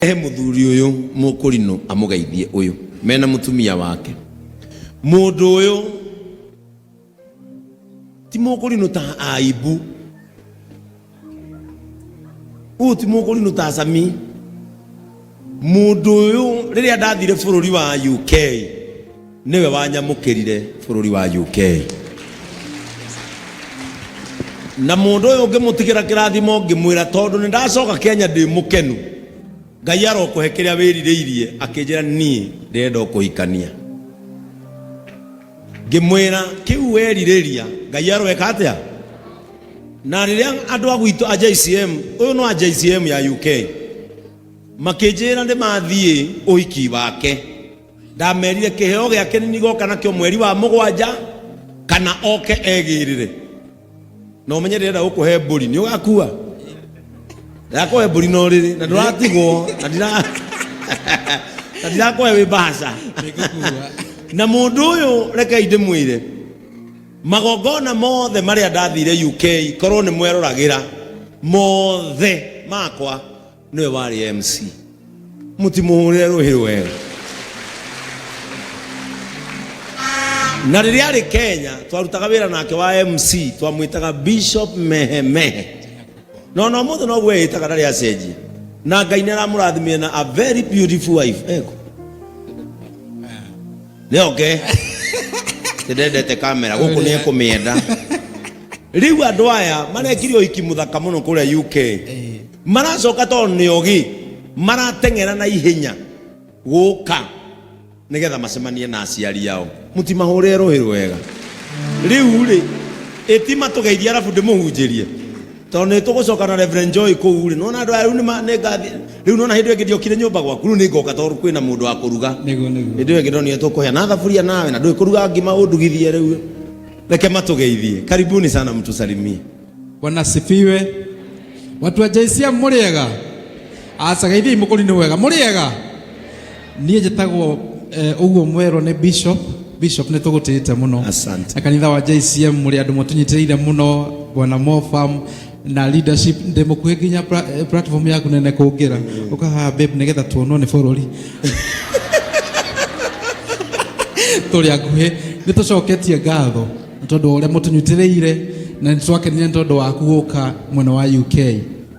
Muthuri uyu mukurino amugeithie uyu mena mutumia wake mundu uyu ti mukurino ta aibu ti mukurino ta Sami mundu uyu riria ndathire bururi wa UK niwe wanyamukirire bururi wa UK na mundu uyu ngimutigira kirathimo ngimwira tondu ni ndacoka Kenya ndi mukenu Ngai aroko hekeria wiririirie akinjira ni ndenda kuhikania ngimwira kiu weririria Ngai aroweka atia na riria andu agwitu a JCM uyu no a JCM ya UK makinjira ndi mathie uhiki wake ndamerire kiheo giake ni goka nakio mweri wa 7 kana oke egirire no menye ndenda gukuhe mburi ni ugakua Yako eburi no riri na nduratigwo na ndako ewe basa na mundu uyu reka inde mwire magogona mothe maria ndathire UK korwo ni mweroragira mothe makwa niwe wari MC mutimuhurire ruhiru wega na riria ari Kenya twarutaga wira nake wa MC twamwitaga Bishop Mehemehe no mothe no gwe itaga ndari acenjie na Ngai ni aramurathimia na a very beautiful wife eko ne okay tedete kamera guku ni kumienda riu andu aya marekire uhiki muthaka muno kuria UK maracoka to ni ogi maratengera na ihenya guka nigetha macemanie na aciari yao mutimahurire ruhiru wega riu ri etima tugeithia arabu ndimuhunjirie Tone tugucoka na Reverend Joy kuuri no na andu ayu ni ngathi riu no na hindu ĩngĩ ndiokire nyumba gwaku riu ni ngoka tondu kwina mundu wa kuruga hindu ĩngĩ ndonire tukuhea na thaburia nawe na ndui kuruga ngima undugithie riu reke matugeithie karibuni sana mtusalimie Bwana sifiwe watu wa JCM muriega acageithie mukurino wega muriega nie njitagwo uguo mwero ni Bishop ni tugutite muno akanitha wa JCM muri andu mutunyitiire muno Bwana Mofam na leadership ndemukuhe nginya platform yaku nene kugira ukaha babe nigetha tuonwo ni bururi turi akuhe nitucoketie ngatho tondu uria mutunyitireire na nitwakenire tondu waku guka mwena wa UK.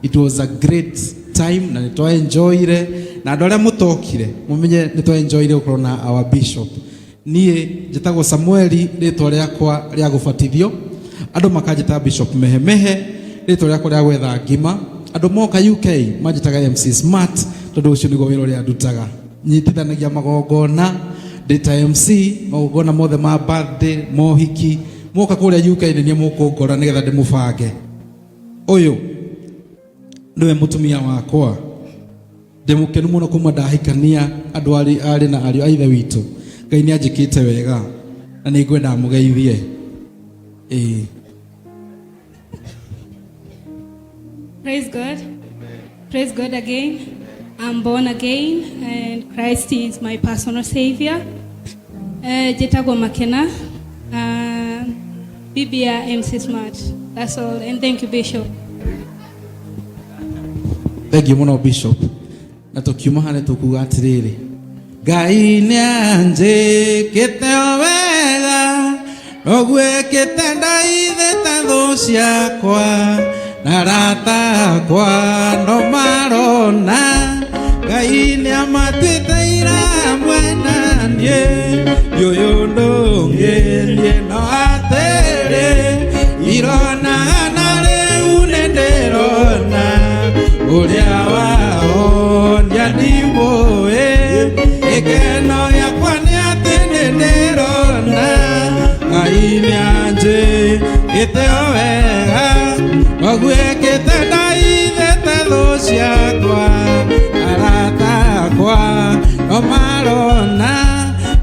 It was a great time na nitwa enjoyire na andu aria mutokire mumenye nitwa enjoyire ukorwo na our bishop nie njitagwo Samueli ritwa riakwa ria gubatithio andu makanjita Bishop Mehemehe ritwa riakwa ria gwetha ngima andu moka UK manjitaga MC Smart tondu ucio nigo wira ria ndutaga nyitithanagia magogona data MC magogona mothe ma birthday mohiki moka kuria UK ni nie mukungora nigetha ndimubange uyu niwe mutumia wakwa ndimukenu muno kuma ndahikania andu ari na ariu aithe witu Ngai ni anjikite wega na ni ngwenda mugeithie Praise God. Praise God again. I'm born again and Christ is my personal savior. Jetagwa Makena. Bibia MC Smart. That's all. And thank you, Bishop. Thank you, Mono Bishop. Na tukiuma hane tukuga atiriri. Ngai ni anjikite wega ogwikite ndaithite thu ciakwa na rata kwa no marona Ngai ni amatwite ira mwena nie yuyu ndungirie no atere irona na riu nindirona uria wao ndiandimwe ikeno yakwa ni ati nindirona Ngai ni anjikite wega ogwikite ndaithite thu ciakwa arata akwa no marona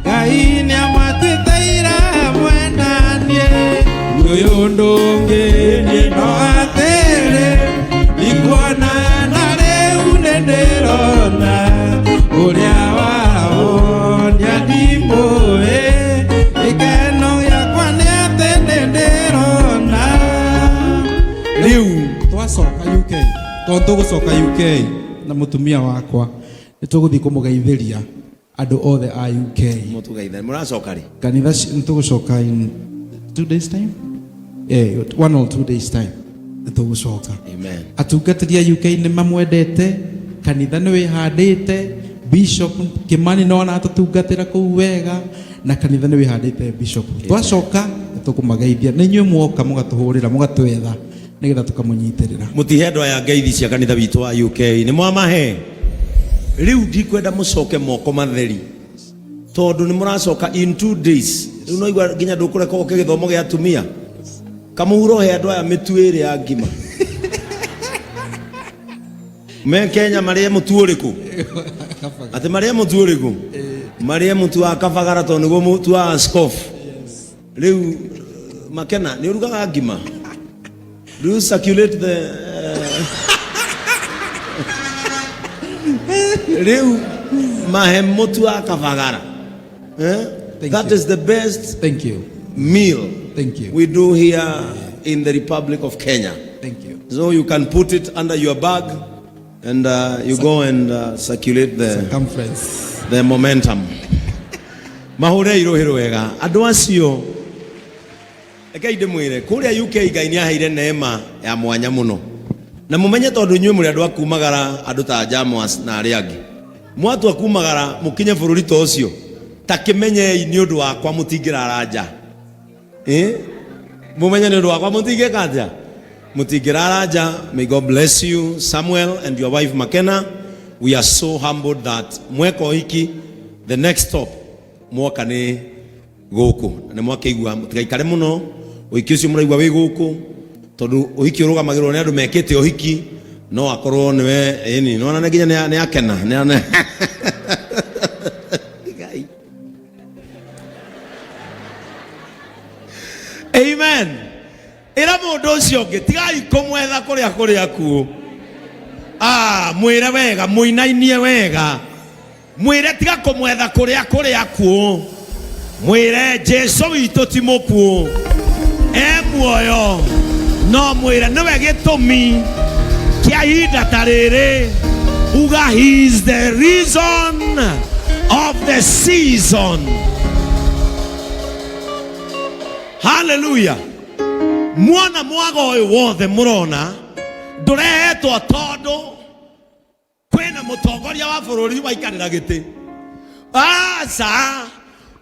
Ngai ni amatwite ira mwena nie yuyu ndungirie no atere ikuona na riu nindirona uria wao ndiandimwe ikeno yakwa ni ati nindirona riu twacoka UK tondu gucoka UK na mutumia wakwa nituguthi kumugeithiria andu othe a UK. Mutugeithe muracoka ri Kanitha nitugucoka in 2 days time, 1 or 2 days time nitugucoka. Amen. Atungatĩri a UK nĩ mamwendete, kanitha nĩ wĩhandĩte, Bishop Kimani no na atutungatĩra kũu wega, na kanitha nĩ wĩhandĩte Bishop. Twacoka nĩtũkũmageithia, nĩ inyuĩ mwoka mũgatũhũrĩra mũgatwetha nĩgetha tũkamũnyitĩrĩra. Mutihe andũ aya ngeithi cia kanitha witũ wa UK nĩ mwamahe. Riu ndikwenda mucoke moko matheri tondu ni muracoka in 2 days. Riu no igwa nginya ndukureka oke githomo gia atumia kamuhuro he andu aya mituire ya ngima me Kenya marie mutu uriku ati marie mutu uriku marie mutu wa Kabagara to niguo mutu wa askofu. Riu Makena ni urugaga ngima, do you circulate the Riu mahe mutu wa Kabagara. That is the best meal we do here in the Republic of Kenya. Thank you. So you can put it under your bag and you go and circulate the momentum. Mahure irohero wega andu acio eka inde mwire kuria UK Ngai ni aheire neema ya mwanya muno na mumenye tondu nywe muri andu akumagara andu ta Jamus na ari angi mwatu akumagara mukinye bururi to ucio takimenye ni undu wakwa mutingira aranja mumenye ni undu wakwa mutinge kanja mutingira aranja. May God bless you Samuel and your wife Makena. We are so humbled that mweko hiki the next stop mwoka ni guku na mwakeigua mutigaikare muno uhiki ucio muraigua wi guku tondu uhiki urugamagirwo ni andu mekite uhiki no akorwo niwe ni no na nginya ni akena ni Amen. Ira mundu ucio ngi tigai kumwetha kuria ku mwire wega muinainie wega mwire tiga kumwetha kuria ku mwire Jesu witu ti muku muoyo no mwire niwe gitumi kia hinda tariri uga he is the reason of the season. Hallelujah. Mwana mwago uyu wothe murona ndurehetwo tondu kwina mutongoria wa bururi waikarira giti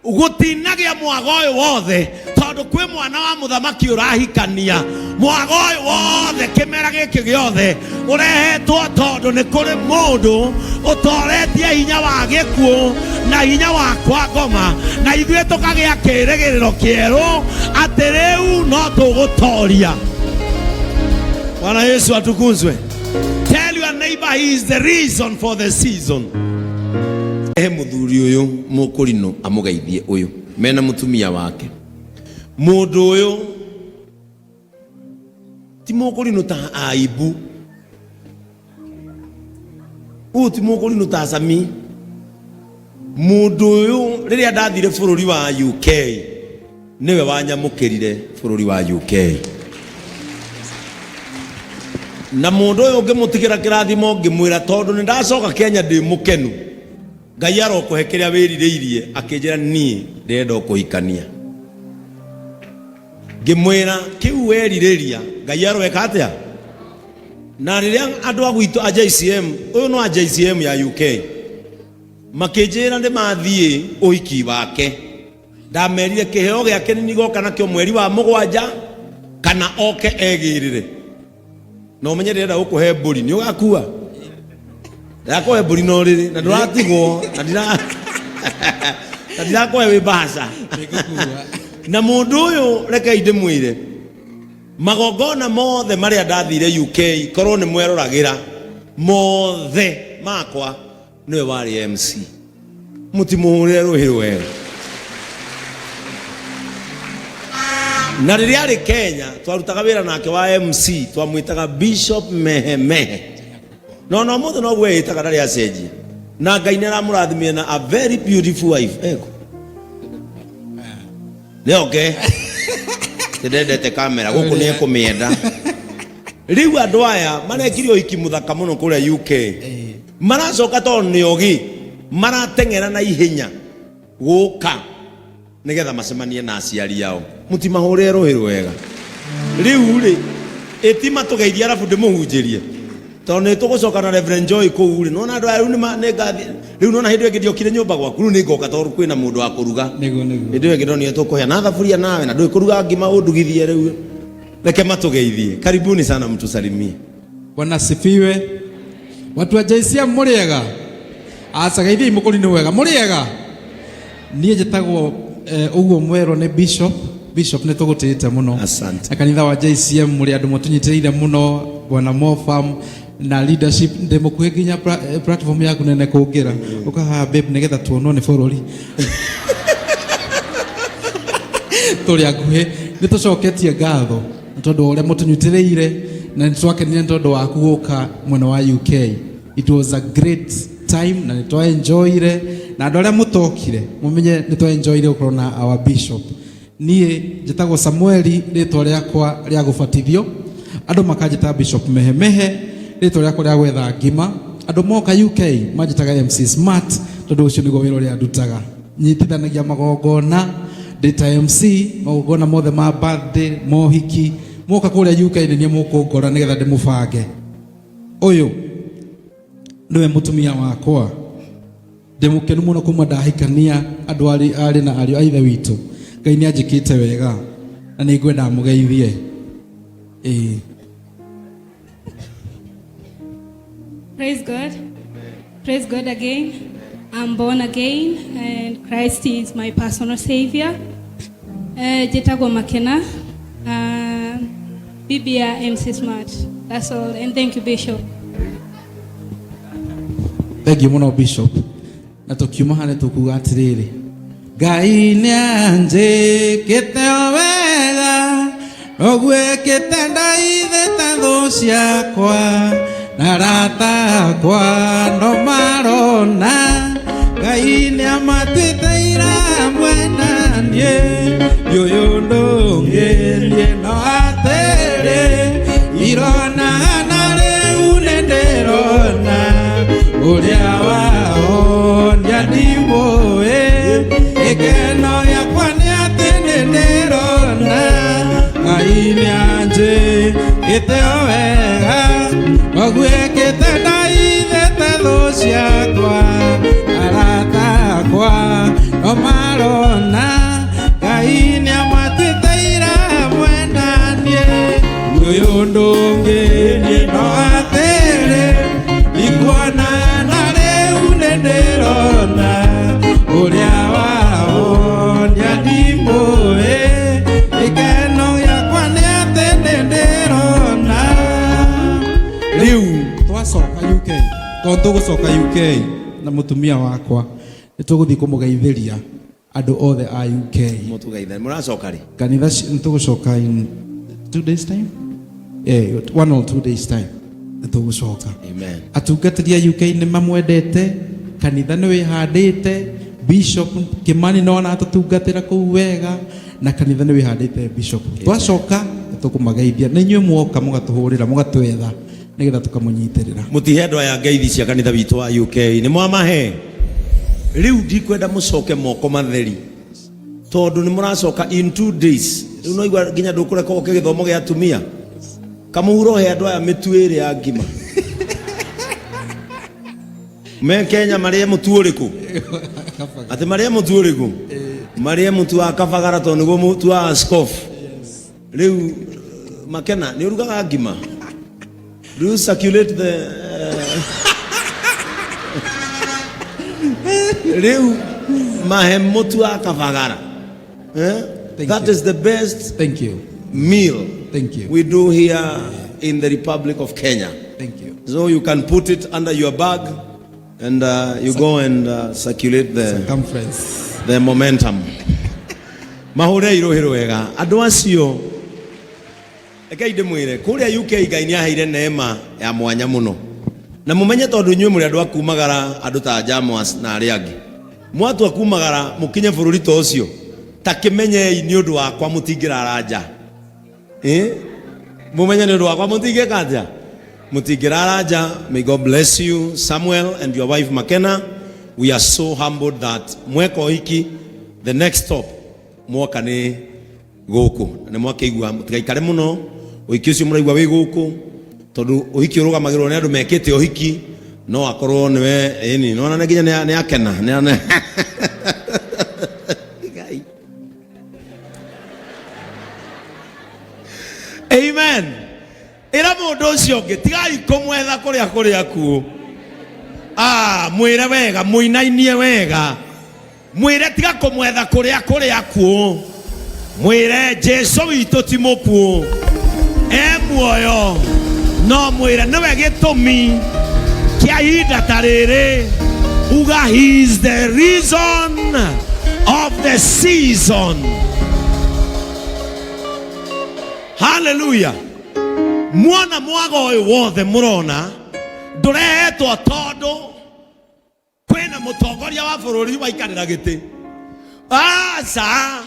gutinagia mwago uyu wothe tondu kwi mwana wa muthamaki urahikania mwago uyu wothe kimera giki giothe urehetwo tondu ni kuri mundu utoretie hinya wa gikuo na hinya wa kwa ngoma na ithuĩ tukagia kĩrĩgĩrĩro kĩerũ atĩ rĩu no tũgũtoria. Bwana Yesu atukuzwe. Tell your neighbor he is the reason for the season. Muthuri uyu mukurino amugeithie uyu mena mutumia wake mundu uyu ti mukurino ta aibu ti mukurino ta Sami mundu uyu riria ndathire bururi wa UK niwe wanyamukirire bururi wa UK na mundu uyu ngimutigira kirathimo ngimwira tondu ni ndacoka Kenya ndi mukenu Ngai arokuhe kiria wiririirie akinjira ni ndenda kuhikania ngimwira kiu weririria Ngai aroweka atia na riria andu agwitu a JCM uyu no a JCM ya UK makinjira ndi mathie uhiki wake ndamerire kiheo giake ni goka nakio mweri wa 7 kana oke egirire no menye ndenda gukuhe mburi ni ugakua Yako eburi no riri na nduratigwo na ndirakoe wi basa na mundu uyu reke inde mwire magongona mothe maria ndathire UK korwo ni mweroragira mothe makwa niwe wari MC mutimuhurire ruhiru wega na riria ari Kenya twarutaga wira nake wa MC twamwitaga Bishop Mehemehe no mothe no gwe itaga ndari acenjia na Ngai nä aramurathimia na a very beautiful wife eko ne okay ndendete kamera guku nä ekũmĩenda riu andũ aya marekire ũhiki mũthaka mũno kũrĩa UK maracoka to niogi maratengera na ihenya guka nigetha macemanie na aciari yao mutimahurire ruhiru wega riu ri etima tugeithia arabu ndimuhunjirie to ni tugucoka na Reverend Joy kuu ri nona andu ayu ni ngathi riu nona hindu ingi ndiokire nyumba gwaku riu ni ngoka to kwina mundu wa kuruga hindu ingi ndonire tukuhea na thaburia nawe na ndui kuruga ngima undugithie riu reke matugeithie karibuni sana mtusalimie. Bwana sifiwe. Watu wa JCM muriega acageithia mukuri ni wega muriega nie njitagwo uguo mwero ni bishop ni tugutite muno kanitha wa JCM muri andu mutunyitiriire muno bwana Mofam na leadership ndimukuhe nginya platform yaku nene kungira ukaha babe nigetha tuonwo ni bururi turi akuhe ni tucoketie ngatho tondu uria mutunyitiriire na nitwakenire tondu waku guka mwena wa UK. It was a great time na nitwa enjoyire na andu aria mutokire mumenye nitwa enjoyire ukorwo na our bishop. Nie njitagwo Samueli ritwa riakwa ria gubatithio andu makanjita bishop mehemehe ritwa riakwa ria gwetha ngima andu moka UK manjitaga MC Smart tondu ucio niguo wira uria ndutaga nyitithanagia magongona ndita MC magongona mothe ma birthday mohiki moka kuria UK ni nie mukungora nigetha ndimubange uyu niwe mutumia wakwa ndimukenu muno kuma ndahikania andu ari na ariu aithe witu Ngai ni anjikite wega na ni ngwenda mugeithie Praise God again. I'm born again and Christ is my personal savior. Jitagwo Makena, Bibia MC Smart. That's all, and thank you Bishop. Thank you muno Bishop. Na tukiuma hane tukuga atiriri Ngai ni anjikite wega ogwikite ndaithite thu ciakwa na arata akwa no marona Ngai ni amatwite ira mwena nie yuyu ndungirie no atere irona na riu nindirona uria wao ndiandimwe ikeno yakwa ni ati nindirona Ngai ni anjikite wega ogwikite ndaithite thu ciakwa arata akwa no marona Ngai ni amatwite ira mwena nie yuyu ndungirie no atere ikwana na riu nindirona uria wao ndiandimwe ikeno yakwa ni ati nindirona riu twacoka UK tondu tugucoka UK na mutumia wakwa nituguthii kumugeithiria andu othe a UK mutugeithia muracoka ri kanitha nitugucoka in 2 days time 1 or 2 days time nitugucoka amen atungatiria UK ni mamwendete kanitha ni wihandite Bishop Kimani no na tutungatira kuu wega na kanitha ni wihandite Bishop twacoka tukumageithia ni nywe mwoka mugatuhurira mugatwetha nigetha tukamunyitirira mutihe andu aya ngeithi cia kanitha witu wa UK ni mwamahe riu ndikwenda mucoke moko matheri tondu ni muracoka in 2 days riu no igwa nginya ndukureka oke githomo gia atumia kamuhuro he andu aya mituiri ya ngima me Kenya marie mutu uriku ati marie mutu uriku marie mutu wa Kabagara to niguo mutu wa askofu riu Makena ni urugaga ngima riu circulate the riu mahe mutu wa Kabagara that is the best meal we do here in the Republic of Kenya. Thank you. So you can put it under your bag and you go and circulate the momentum. Mahure irohero wega andu acio eka inde mwire kuria UK Ngai ni aheire neema ya mwanya muno na mumenye tondu nywe muri andu akumagara andu ta Jamus na ari angi mwatu akumagara mukinye bururi to ucio takimenye ni undu wakwa mutingira aranja mumenye ni undu wakwa mutinge kanja Mutigiraraja, may God bless you, Samuel and your wife McKenna. We are so humbled that mweko hiki, the next stop, mwaka ni guku. Na mwaka igua, mutikaikare muno, uhiki ucio muraigua wi guku, tondu uhiki urugamagirwo ni andu mekite uhiki, no akorwo niwe eni, no na nginya ni akena, ni Amen. Ira mundu ucio ngi tigai kumwetha kuria ku. Mwire wega, muinainie wega. Mwire tiga kumwetha kuria ku. Mwire Jesu witu ti muku. Muoyo. No mwire niwe gitumi kia hinda tariri. Uga he is the reason of the season. Hallelujah. Mwana mwago uyu wothe murona ndurehetwo tondu kwina mutongoria wa bururi waikarira giti. Aca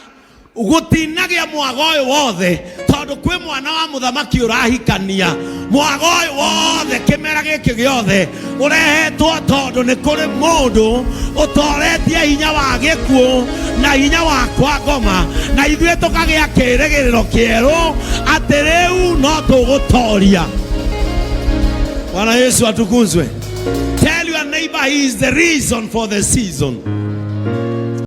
gutinagia mwago uyu wothe tondu kwi mwana wa muthamaki urahikania. Mwago uyu wothe kimera giki giothe urehetwo tondu ni kuri mundu utoretie hinya wa gikuo na hinya wa kwa ngoma, na ithuĩ tukagia kĩrĩgĩrĩro kĩerũ atĩ rĩu no tũgũtoria. Bwana Yesu atukuzwe. Tell your neighbor he is the reason for the season.